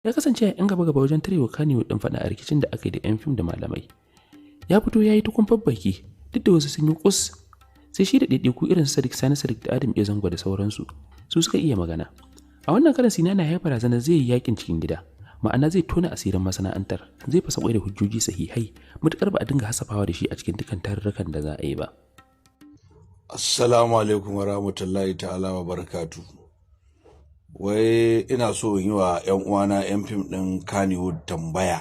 ya kasance yan gaba-gaba wajen tarewa kannywood ɗin faɗa a rikicin da aka yi da 'yan fim da malamai. Ya fito ya yi tukumfar baki duk da wasu sun yi kus, sai shi da ɗaiɗaiku irin Sadiq Sani Sadiq da Adam Zango da sauransu su suka iya magana. A wannan karan Sinana ya barazana zai yi yakin cikin gida, ma'ana zai tona asirin masana'antar, zai fasa kwai da hujjoji sahihai mutukar ba a dinga hasafawa da shi a cikin dukkan tarurrukan da za a yi ba. Assalamu alaikum wa rahmatullahi ta'ala wa barakatu. Wai ina so in yi wa 'yan uwana 'yan fim ɗin Kannywood tambaya,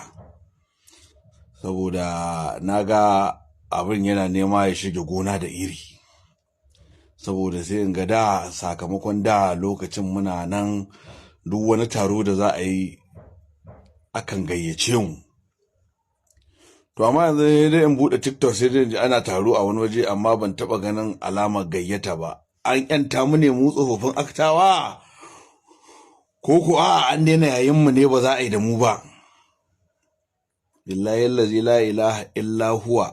saboda na ga abin yana nema ya shige gona da iri. Saboda sai in ga da sakamakon da lokacin muna nan duk wani taro da za a yi akan gayyace mu. To amma yanzu sai dai in buɗe TikTok sai dai ana taro a wani waje amma ban taɓa ganin alamar gayyata ba. An ƴanta mu ne mu tsofaffin aktawa? Ko ko an daina yayin mu ne ba za a yi da mu ba? Billahi allazi la ilaha illa huwa,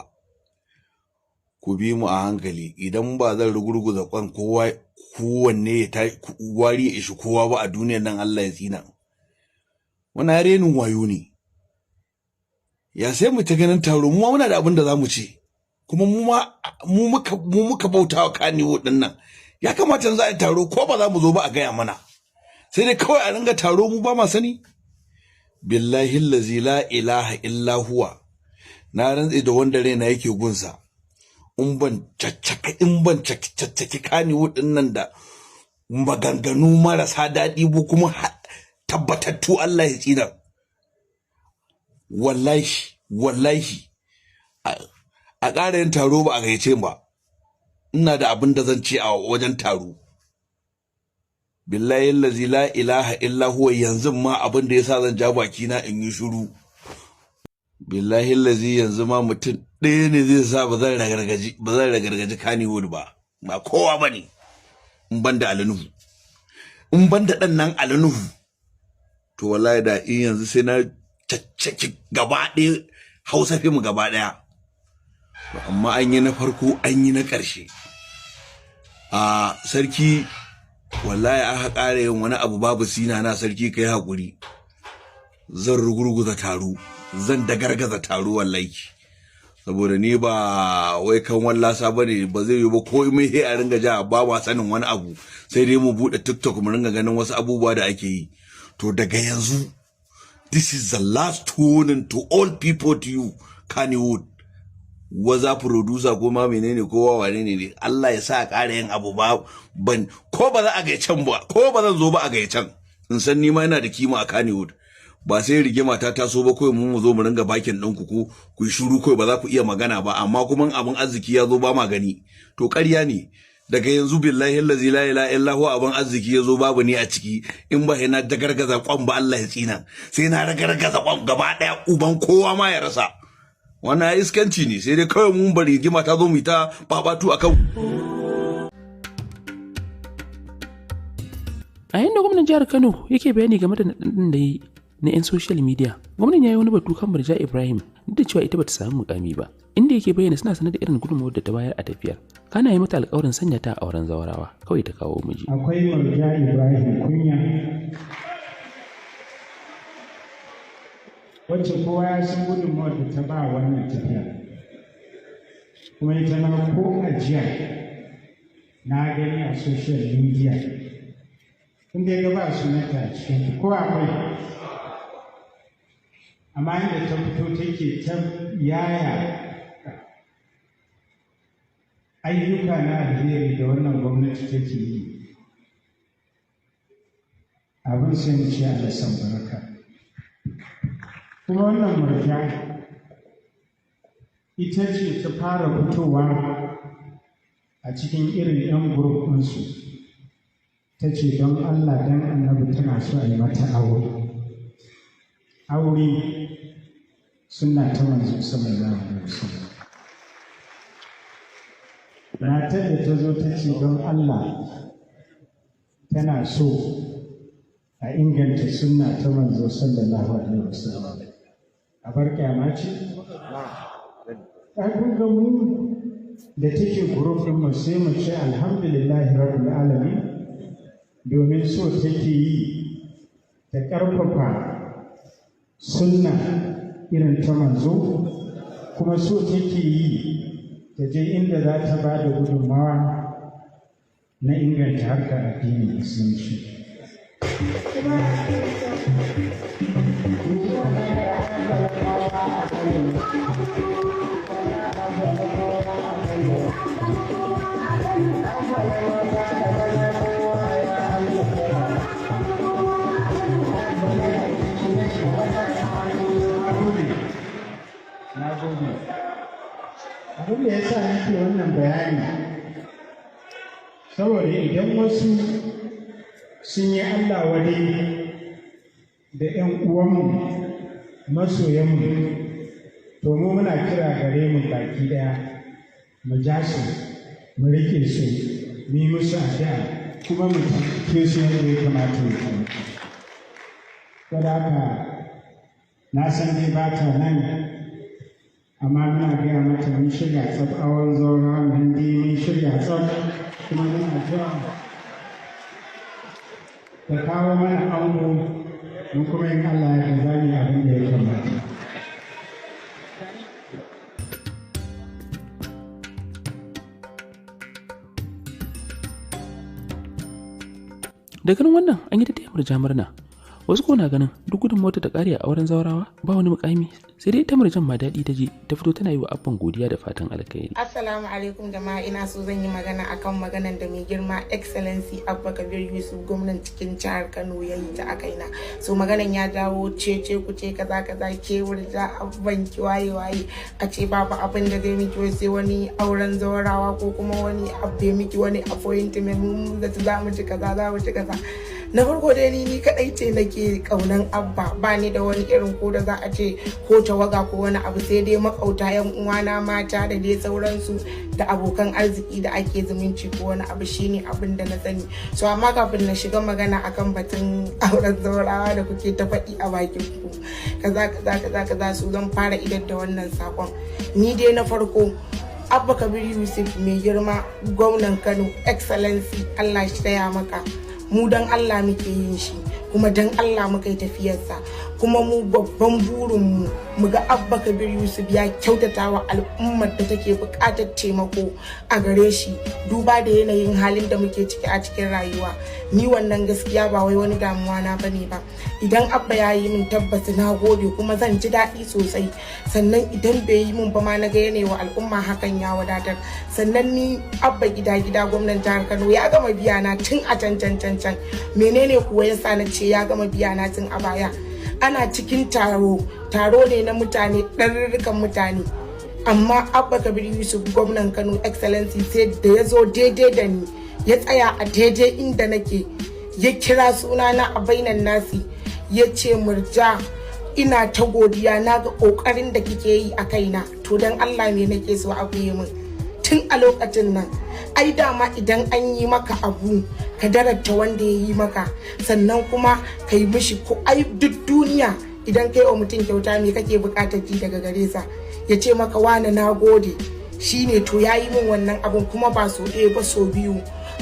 ku bi mu a hankali. Idan ba zan rugurguza kwan kowanne ya wari ya ishi kowa ba a duniyar nan, Allah ya tsina. Wannan renin wayo ne. Ya sai mu ta ganin taro, mu muna da abin da za mu ce, kuma mu muka bauta wa Kannywood din nan. Ya kamata za a yi taro ko ba za mu zo ba a gaya mana, sai dai kawai a ringa taro mu ba ma sani. Billahi allazi la ilaha illa huwa, na rantse da wanda raina yake gunsa, in ban caccaki Kannywood din nan da maganganu marasa daɗi ba kuma tabbatattu, Allah ya tsina. Wallahi a ƙara yin taro ba a gayyace ba, ina da abin da zan ce a wajen taro. Billahi allazi la ilaha illa huwa, yanzu ma abin da yasa zan ja baki na in yi shiru. Billahi allazi yanzu ma mutum ɗaya ne zai sa ba zan ragargaji Kannywood ba kowa bane, in ban da Alinuhu, in ban da ɗan nan Alinuhu. To wallahi da in yanzu sai na caccaki gaba ɗaya Hausa fim gaba ɗaya. Amma an yi na farko an yi na ƙarshe. A sarki, wallahi aka ƙara yin wani abu babu sinana, sarki kai haƙuri. Zan rugurguza taro, zan dagargaza taro wallahi. Saboda ni ba wai kan wallasa bane, ba zai yi ba ko mai sai a ringa ja ba ma sanin wani abu, sai dai mu buɗe TikTok mu ringa ganin wasu abubuwa da ake yi. To daga yanzu, this is the last warning to all people, to you Kannywood, waza producer ko ma menene ko wane ne, Allah ya sa ƙara yin abu ba ban ko ba za a gaicen ba, ko ba zan zo ba a gaicen, in san ni ma ina da kima a Kannywood. Ba sai rigima ta taso ba kawai mu zo mu ringa bakin ɗinku ko ku yi shiru kawai ba za ku iya magana ba, amma kuma abin arziki ya zo ba ma gani, to ƙarya ne. Daga yanzu billahi allazi la ilaha illa huwa, abin arziki ya zo babu ni a ciki, in ba na dagargaza kwan ba Allah ya tsina, sai na ragargaza kwan gaba ɗaya, uban kowa ma ya rasa. Wannan iskanci ne, sai dai kawai mun bari rigima ta zo mu ta babatu akan. A yayin da gwamnan jihar Kano yake bayani game da naɗin da yi na 'yan social media, gwamnan ya yi wani batu kan Murja Ibrahim, duk da cewa ita bata samu mukami ba, inda yake bayyana suna sanar da irin gudunmawar da ta bayar a tafiyar. Kana yi mata alƙawarin sanya ta a auren zawarawa, kawai ta kawo miji. Akwai Murja Ibrahim kunya, wacce kowa ya san gudunmawar da ta ba wannan tafiya, kuma ita ma ko ajiya na gani a social media, inda ya ba su nata a cikin ko akwai, amma inda ta fito take ta yaya ayyuka na alheri da wannan gwamnati take yi, abin sai mu ce Allah san baraka. Kuma wannan Murja ita ce ta fara fitowa a cikin irin 'yan gurfinsu, ta ce don Allah don Annabi tana so a yi mata aure. Aure suna ta manzo sallallahu alaihi wasallam. Matar da ta zo ta ce don Allah tana so a inganta sunna ta manzo sallallahu alaihi wasallam, a bar kyama ce? Ta kunga mu da take gurufin mu sai mu ce alhamdulillahi rabbil alamin, domin so take yi ta ƙarfafa sunna irin ta manzo, kuma so take yi ta je inda za ta ba da gudunmawa na inganta harkar addinin musulunci. Abin da ya sa nake wannan bayani, saboda idan wasu sun yi Allah wadai da 'yan uwanmu masoyanmu, to mu muna kira gare mu baki daya mu ja su, mu rike su, mu yi musu addu'a, kuma mu tafi su yadda ya kamata mu yi. Saboda haka na san dai ba ta nan, amma muna gaya mata mun shirya tsaf awon zaura nan dai mun shirya tsaf, kuma muna zuwa ta kawo mana ango, mun kuma yin Allah ya zami abin da ya kamata. Da ganin wannan an yi ta murja murna. Wasu ko na ganin duk gudun mota ta kare a auren zaurawa ba wani mukami, sai dai ta murjan ma daɗi ta je ta fito tana yi wa abban godiya da fatan alkhairi. Assalamu alaikum jama'a, ina so zan yi magana akan maganan da mai girma excellency Abba Kabir Yusuf gwamnan cikin jihar Kano ya yi ta akaina. So maganan ya dawo cece kuce kaza kaza ke wurja abban ki waye a ce babu abin da zai miki sai wani auren zaurawa ko kuma wani abu miki wani appointment mu da za mu ci kaza za mu ci kaza. Na farko dai ni kadai ce nake kaunan Abba, ba ni da wani irin ko da za a ce ko tawaga ko wani abu, sai dai makauta yan uwana mata da dai sauransu da abokan arziki da ake zumunci ko wani abu, shine abin da na sani. So amma kafin na shiga magana akan batun auren zaurawa da kuke ta faɗi a bakin ku kaza su zan fara idan da wannan sakon. Ni dai na farko Abba Kabir Yusuf mai girma gwamnan Kano excellency, Allah shi taya maka. Mu dan Allah muke yin shi, kuma dan Allah muka yi tafiyarsa, kuma mu babban burinmu mu ga Abba Kabir Yusuf ya kyautata wa al'ummar da take buƙatar taimako a gare shi, duba da yanayin halin da muke ciki a cikin rayuwa. Ni wannan gaskiya ba wai wani damuwa na bane ba. Idan Abba ya yi min tabbas na gode, kuma zan ji daɗi sosai. Sannan idan bai yi min ba ma na ga yanayi wa al'umma, hakan ya wadatar. Sannan ni Abba gida gwamnan jihar Kano ya gama biya na tun a can. Menene kuwa yasa na ce ya gama biya na tun a baya? Ana cikin taro ne na mutane, ɗarurrukan mutane, amma Abba Kabir Yusuf gwamnan Kano excellency sai da ya zo daidai da ni, ya tsaya a daidai inda nake, ya kira sunana a bainan nasi, ya ce murja ina ta godiya, na ga ƙoƙarin da kike yi a kaina, to don Allah me nake so a yi min tun a lokacin nan. Ai dama idan an yi maka abu ka darata wanda ya yi maka, sannan kuma ka yi mishi ko ai duk duniya idan kai wa mutum kyauta me kake bukatar ji daga gare sa, ya ce maka wani na gode, shine to ya yi min wannan abun, kuma ba so ɗaya ba so biyu.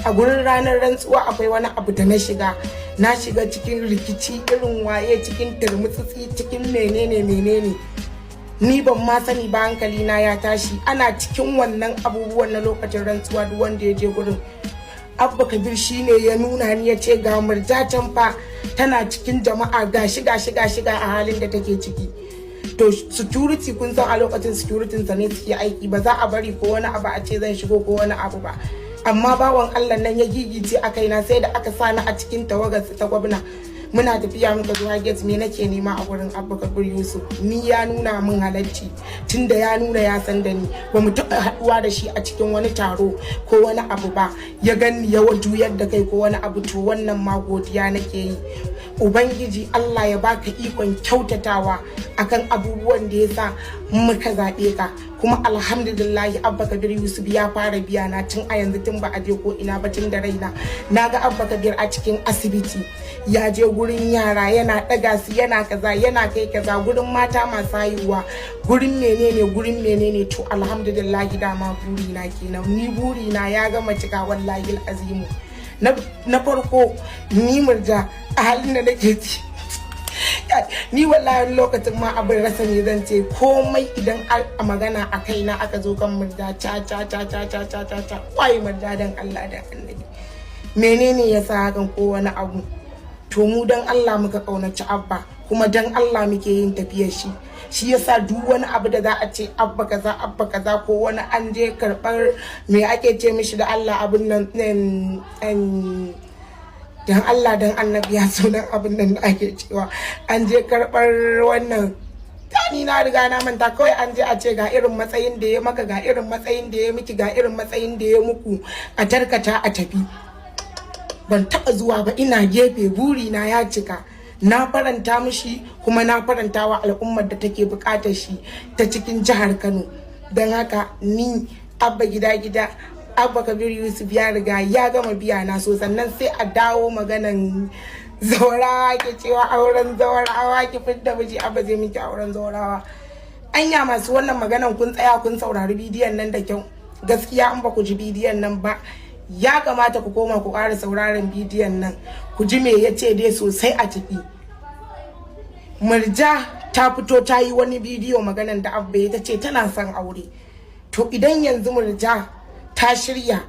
A gurin ranar rantsuwa akwai wani abu da na shiga cikin rikici irin waye, cikin turmutsitsi, cikin menene ni ban ma sani ba, hankali na ya tashi. Ana cikin wannan abubuwan na lokacin rantsuwa, duk wanda ya je gurin Abba Kabir shine ya nuna ni, ya ce ga murja can fa tana cikin jama'a, gashi a halin da take ciki. To security, kun san a lokacin security sa ne suke aiki, ba za a bari ko wani abu a ce zan shigo ko wani abu ba. Amma bawan Allah nan ya gigice a kaina, sai da aka sani a cikin tawagar ta gwamna. Muna tafiya muka zuwa gate, me nake nema a gurin Abba Kabir Yusuf? Ni ya nuna min halarci, tunda ya nuna ya san da ni, ba mu taɓa haɗuwa da shi a cikin wani taro ko wani abu ba, ya gani ya juyar da kai ko wani abu, to wannan ma godiya nake yi. Ubangiji Allah ya baka ikon kyautatawa akan abubuwan da ya sa muka zaɓe ka, kuma alhamdulillahi Abba Kabir Yusuf ya fara biya na tun a yanzu, tun ba a je ko ina ba, tun da raina. Na ga Abba Kabir a cikin asibiti, ya je gurin yara yana ɗaga su, yana kaza, yana kai kaza, gurin mata masu haihuwa, gurin menene. To alhamdulillahi dama burina kenan, ni burina ya gama cika, wallahi azimu. Na farko ni murja a halin da nake ci ni wallahi lokacin ma abin rasa ne zan ce komai idan a magana a kaina aka zo kan murja ca wai murja dan Allah da annabi menene yasa hakan ko wani abu to mu dan Allah muka kaunaci Abba kuma dan Allah muke yin tafiyar shi yasa duk wani abu da za a ce abba kaza ko wani an je karbar me ake ce mishi da Allah abin nan dan Allah dan annabi ya sunan abin nan da ake cewa an je karbar wannan ni na riga na manta kawai an je a ce ga irin matsayin da ya maka ga irin matsayin da ya miki ga irin matsayin da ya muku a tarkata a tafi ban taba zuwa ba ina gefe buri na ya cika na faranta mishi kuma na faranta wa al'ummar da take bukatar shi ta cikin jihar Kano don haka ni Abba gida Abba Kabir Yusuf ya riga ya gama biya na so sannan sai a dawo maganan zaurawa ke cewa auren zaurawa ki fidda miji Abba zai miki auren zaurawa anya masu wannan maganan kun tsaya kun saurari bidiyon nan da kyau gaskiya an ba ku ji bidiyon nan ba ya kamata ku koma ku ƙara sauraron bidiyon nan ku ji me yace dai sosai a ciki murja ta fito ta yi wani bidiyo maganan da Abba ya ce tana son aure to idan yanzu murja ta shirya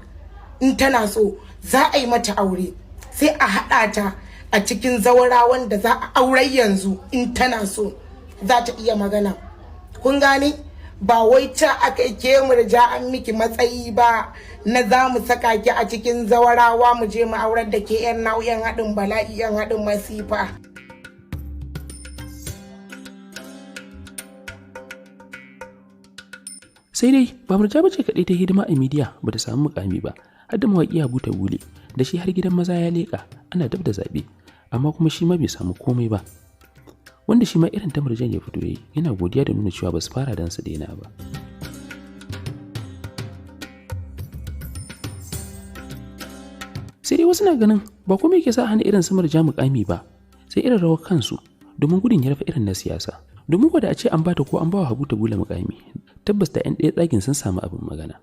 in tana so za a yi mata aure sai a haɗa ta a cikin zawarawan da za a aure yanzu in tana so za ta iya magana kun gane ba wai ta aka ke murja an miki matsayi ba na za mu saka ki a cikin zawarawa mu je mu aurar da ke yan nau'in haɗin bala'i yan haɗin masifa. Sai dai ba murja bace kaɗai ta hidima a midiya ba ta samu mukami ba har da mawaƙi Abu ta Bule da shi har gidan maza ya leƙa ana dab da zaɓe amma kuma shi ma bai samu komai ba wanda shi ma irin ta murjan ya fito yayi yana godiya da nuna cewa ba su fara dan su daina ba. Sai dai wasu na ganin ba komai yake sa hana irin su murja mukami ba sai irin rawar kansu domin gudun ya rufe irin na siyasa domin ko da a ce an bata ko an bawa Habu ta Bule mukami tabbas da 'yan ɗaya tsagin sun samu abin magana.